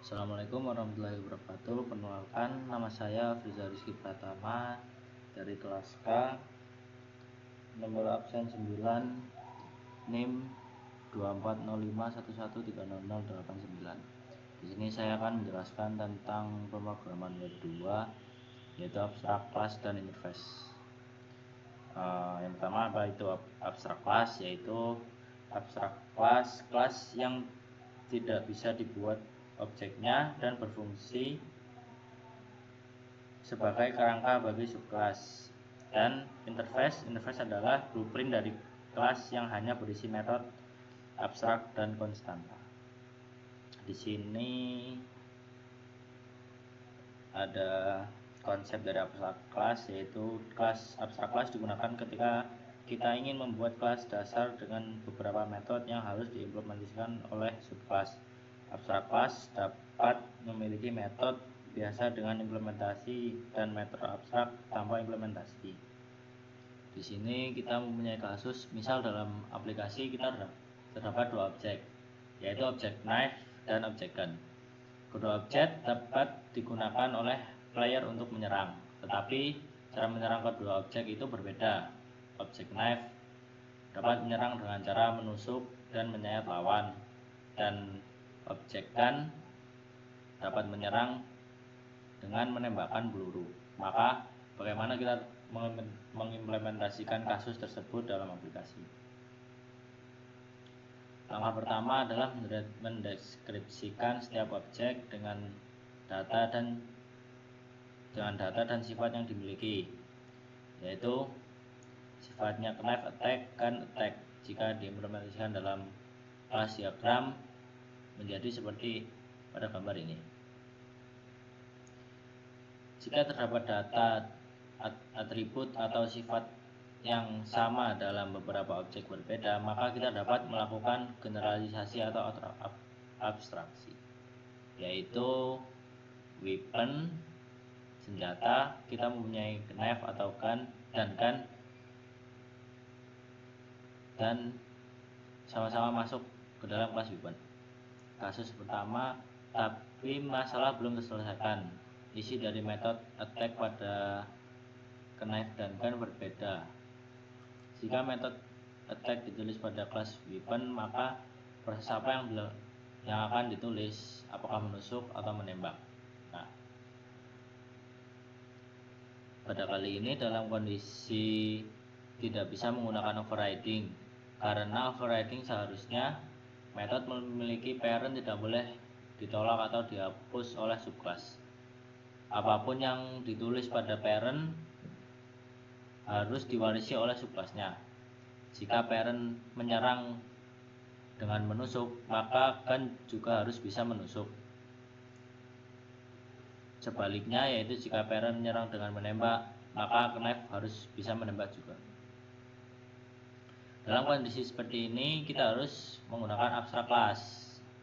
Assalamualaikum warahmatullahi wabarakatuh. Perkenalkan, nama saya Friza Rizky Pratama dari kelas K, nomor absen 9, NIM 240511300089. Di sini saya akan menjelaskan tentang pemrograman web 2, yaitu abstrak kelas dan interface. Yang pertama apa itu abstrak kelas, yaitu abstrak kelas yang tidak bisa dibuat objeknya dan berfungsi sebagai kerangka bagi subkelas. Dan interface adalah blueprint dari kelas yang hanya berisi metode abstrak dan konstanta. Di sini ada konsep dari abstrak kelas, yaitu kelas abstrak kelas digunakan ketika kita ingin membuat kelas dasar dengan beberapa metode yang harus diimplementasikan oleh subkelas. Abstrak kelas dapat memiliki metode biasa dengan implementasi dan metode abstrak tanpa implementasi. Di sini kita mempunyai kasus, misal dalam aplikasi kita terdapat dua objek, yaitu objek knife dan objek gun. Kedua objek dapat digunakan oleh player untuk menyerang, tetapi cara menyerang kedua objek itu berbeda. Objek knife dapat menyerang dengan cara menusuk dan menyayat lawan, dan objek gun dapat menyerang dengan menembakkan peluru. Maka bagaimana kita mengimplementasikan kasus tersebut dalam aplikasi? Langkah pertama adalah mendeskripsikan setiap objek dengan data dan sifat yang dimiliki, yaitu sifatnya knife attack, gun attack. Jika diimplementasikan dalam kelas diagram menjadi seperti pada gambar ini. Jika terdapat data, atribut atau sifat yang sama dalam beberapa objek berbeda, maka kita dapat melakukan generalisasi atau abstraksi, yaitu weapon, senjata. Kita mempunyai knife atau gun dan sama-sama masuk ke dalam kelas weapon. Kasus pertama, tapi masalah belum terselesaikan. Isi dari metode attack pada knife dan gun berbeda. Jika metode attack ditulis pada kelas weapon, maka proses apa yang akan ditulis? Apakah menusuk atau menembak? Nah, pada kali ini dalam kondisi tidak bisa menggunakan overriding, karena overriding seharusnya metode memiliki parent tidak boleh ditolak atau dihapus oleh subclass. Apapun yang ditulis pada parent harus diwarisi oleh subclassnya. Jika parent menyerang dengan menusuk, maka gun juga harus bisa menusuk. Sebaliknya, yaitu jika parent menyerang dengan menembak, maka knife harus bisa menembak juga. Dalam kondisi seperti ini, kita harus menggunakan abstrak class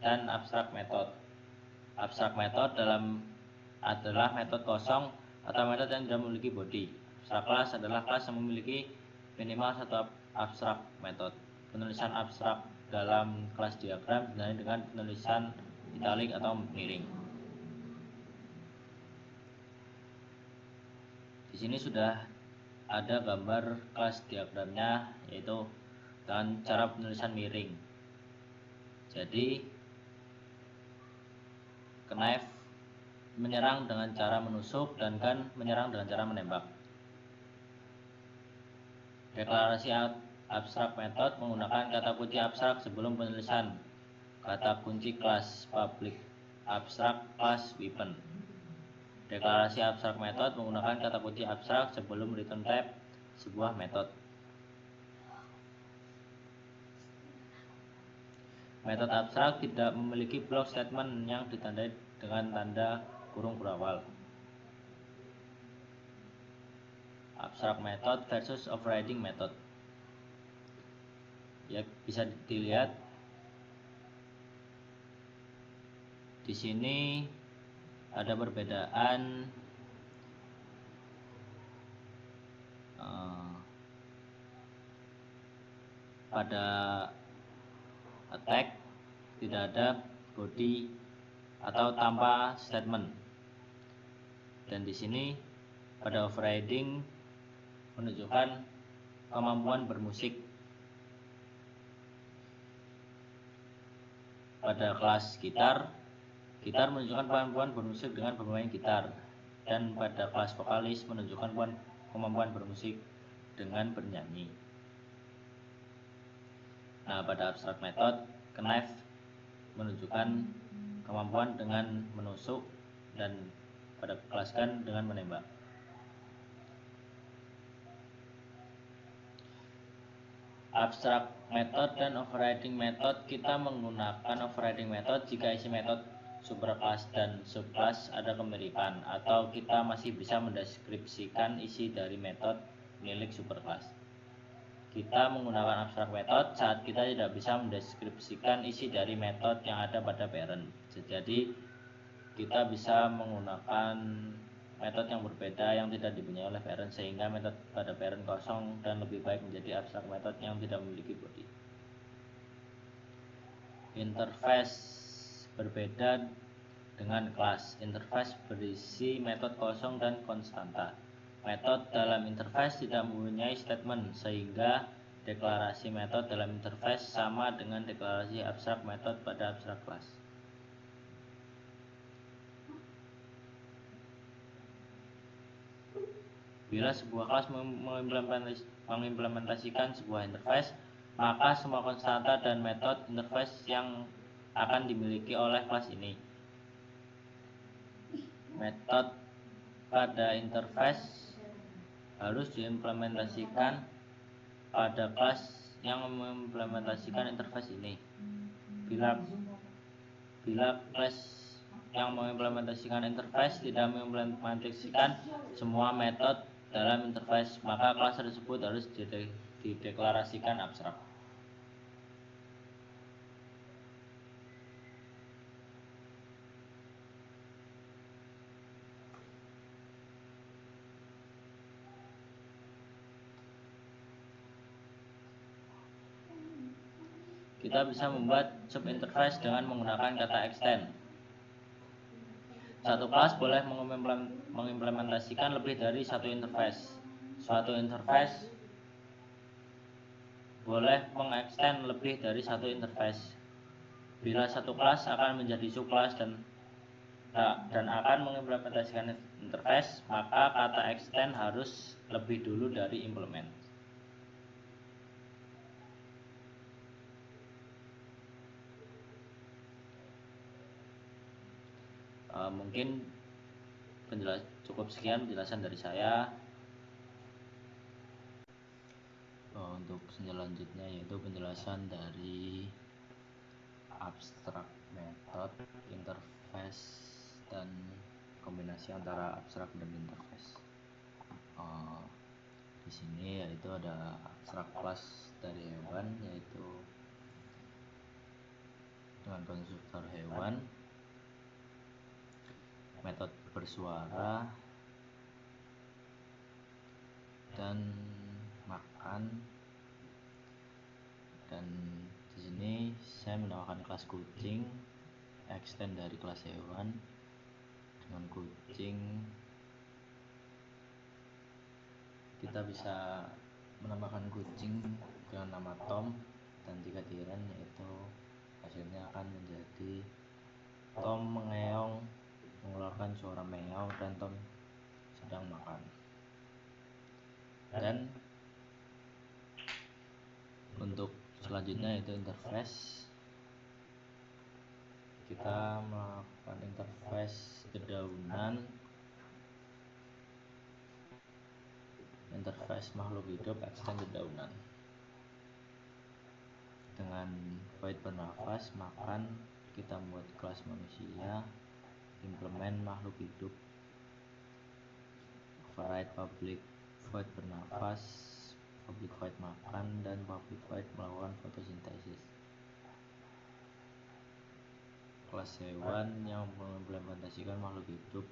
dan abstrak method. Abstrak method adalah metode kosong atau metode yang tidak memiliki body. Abstrak class adalah kelas yang memiliki minimal satu abstrak method. Penulisan abstrak dalam kelas diagram ditandai dengan penulisan italik atau miring. Di sini sudah ada gambar kelas diagramnya, yaitu dengan cara penulisan miring. Jadi knife menyerang dengan cara menusuk dan gun menyerang dengan cara menembak. Deklarasi abstrak method menggunakan kata kunci abstrak sebelum penulisan kata kunci kelas public abstrak class weapon. Deklarasi abstrak method menggunakan kata kunci abstrak sebelum return type sebuah metode. Metode abstrak tidak memiliki block statement yang ditandai dengan tanda kurung berawal. Abstrak method versus overriding method. Ya, bisa dilihat di sini ada perbedaan pada attack tidak ada body atau tanpa statement. Dan di sini pada overriding menunjukkan kemampuan bermusik. Pada kelas gitar menunjukkan kemampuan bermusik dengan bermain gitar, dan pada kelas vokalis menunjukkan kemampuan bermusik dengan bernyanyi. Nah, pada abstrak method, knife menunjukkan kemampuan dengan menusuk, dan pada kelas gun dengan menembak. Abstrak method dan overriding method, kita menggunakan overriding method jika isi metode superclass dan subclass ada kemiripan, atau kita masih bisa mendeskripsikan isi dari metode milik superclass. Kita menggunakan abstrak method saat kita tidak bisa mendeskripsikan isi dari metode yang ada pada parent. Jadi kita bisa menggunakan metode yang berbeda yang tidak dipunyai oleh parent, sehingga metode pada parent kosong dan lebih baik menjadi abstrak method yang tidak memiliki body. Interface berbeda dengan kelas. Interface berisi metode kosong dan konstanta. Metode dalam interface tidak mempunyai statement, sehingga deklarasi metode dalam interface sama dengan deklarasi abstrak method pada abstrak kelas. Bila sebuah kelas mengimplementasikan sebuah interface, maka semua konstanta dan metode interface yang akan dimiliki oleh kelas ini. Metode pada interface harus diimplementasikan pada kelas yang mengimplementasikan interface ini. Bila kelas yang mengimplementasikan interface tidak mengimplementasikan semua metode dalam interface, maka kelas tersebut harus dideklarasikan abstrak. Kita bisa membuat subinterface dengan menggunakan kata extend. Satu kelas boleh mengimplementasikan lebih dari satu interface. Suatu interface boleh mengextend lebih dari satu interface. Bila satu kelas akan menjadi subkelas dan akan mengimplementasikan interface, maka kata extend harus lebih dulu dari implement. Mungkin cukup sekian penjelasan dari saya. Untuk selanjutnya yaitu penjelasan dari abstrak method, interface, dan kombinasi antara abstrak dan interface. Di sini yaitu ada abstrak kelas dari hewan, yaitu dengan konstruktor hewan, metode bersuara, dan makan. Dan di sini saya menambahkan kelas kucing, extend dari kelas hewan. Dengan kucing kita bisa menambahkan kucing dengan nama Tom, dan jika diren yaitu hasilnya akan menjadi Tom mengeong, mengeluarkan suara meow, dan Tom sedang makan. Dan untuk selanjutnya yaitu interface, kita melakukan interface dedaunan, interface makhluk hidup, extend dedaunan. Dengan void bernafas, makan, kita membuat kelas manusia, implement makhluk hidup, override public void bernafas, public void makan, dan public void melakukan fotosintesis. Kelas hewan yang mengimplementasikan makhluk hidup.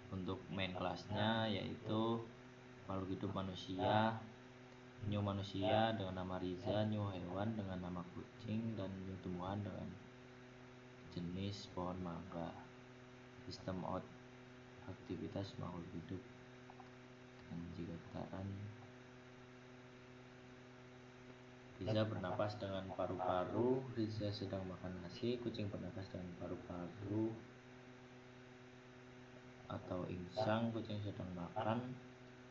Untuk main kelasnya yaitu makhluk hidup manusia, New manusia dengan nama Riza, new hewan dengan nama kucing, dan new tumbuhan dengan jenis pohon mangga. Sistem out aktivitas makhluk hidup dan jika getaran. Riza bernapas dengan paru-paru. Riza sedang makan nasi. Kucing bernapas dengan paru-paru atau insang. Kucing sedang makan.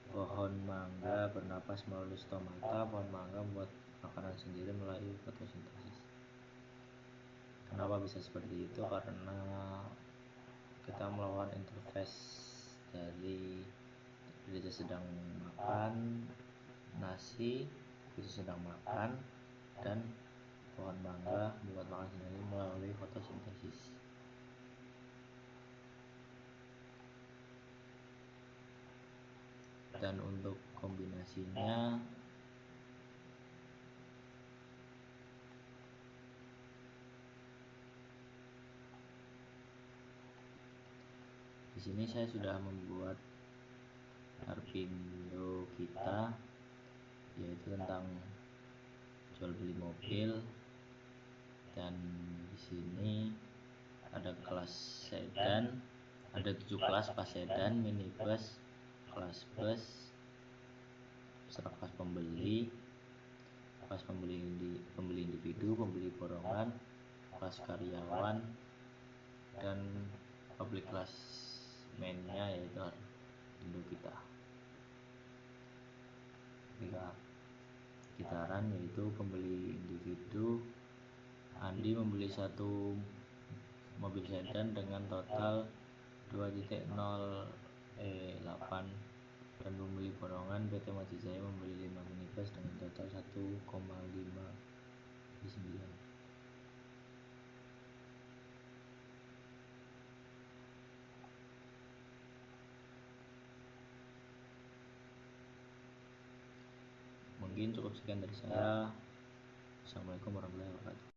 Pohon mangga bernapas melalui stomata. Pohon mangga membuat makanan sendiri melalui fotosintesis. Kenapa bisa seperti itu? Karena kita melakukan interface dari Riza sedang makan nasi, Riza sedang makan, dan pohon mangga membuat makan sendiri melalui fotosintesis. Dan untuk kombinasinya di sini saya sudah membuat Arpindo kita, yaitu tentang jual beli mobil. Dan di sini ada kelas sedan, ada 7 kelas: pas sedan, minibus, kelas bus, serta kelas pembeli, kelas pembeli individu, pembeli borongan, kelas karyawan, dan public class mainnya yaitu Indo kita. Ketika gitaran yaitu pembeli individu, Andi membeli satu mobil sedan dengan total 2.08 dan membeli borongan PT Majijaya membeli 5 minibus dengan total 1,59. Mungkin cukup sekian dari saya. Assalamualaikum warahmatullahi wabarakatuh.